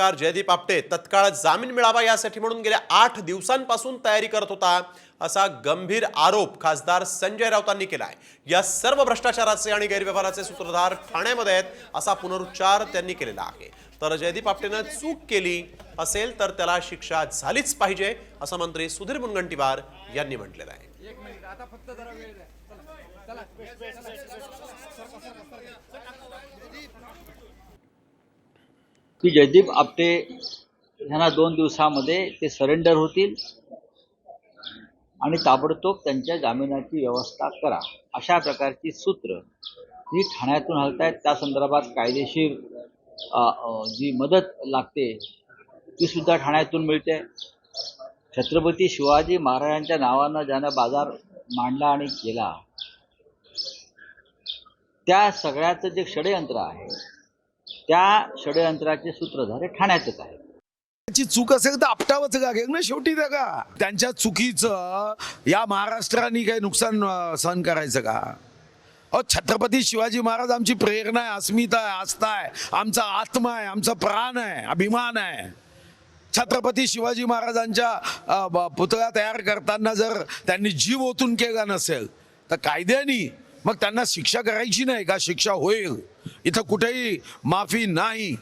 पत्रकार जयदीप आपटे तत्काळ जामीन मिळावा यासाठी म्हणून गेल्या 8 दिवसांपासून तयारी करत होता, असा गंभीर आरोप खासदार संजय राऊतांनी केला आहे। या सर्व भ्रष्टाचाराचे आणि गैरव्यवहाराचे सूत्रधार ठाण्यामध्ये आहेत, असा पुनरुच्चार त्यांनी केलेला आहे। तर जयदीप आपटेनं चूक केली असेल तर त्याला शिक्षा झालीच पाहिजे, असं मंत्री सुधीर मुनगंटीवार यांनी म्हटलेलं आहे। की जयदीप आपटे यांना 2 दिवसामध्ये ते सरेंडर होतील आणि ताबडतोब त्यांच्या जामिनाची व्यवस्था करा, अशा प्रकारची सूत्र ही ठाण्यातून हलतायत। त्या संदर्भात कायदेशीर जी मदत लागते ती सुद्धा ठाण्यातून मिळते। छत्रपती शिवाजी महाराजांच्या नावानं ज्यानं बाजार मांडला आणि केला, त्या सगळ्याचं जे षडयंत्र आहे त्या षडयंत्राचे सूत्रधार हे ठाण्यातच आहे। त्याची चूक असेल तर आपटावंच लागेल ना शेवटी, का त्यांच्या चुकीचं या महाराष्ट्राने काही नुकसान सहन करायचं का? छत्रपती शिवाजी महाराज आमची प्रेरणा आहे, अस्मिता आहे, आस्था आहे, आमचा आत्मा आहे, आमचा प्राण आहे, अभिमान आहे। छत्रपती शिवाजी महाराजांच्या पुतळा तयार करताना जर त्यांनी जीव ओतून केला नसेल तर कायद्याने मग त्यांना शिक्षा करायची नाही का? शिक्षा होईल, इथं कुठेही माफी नाही।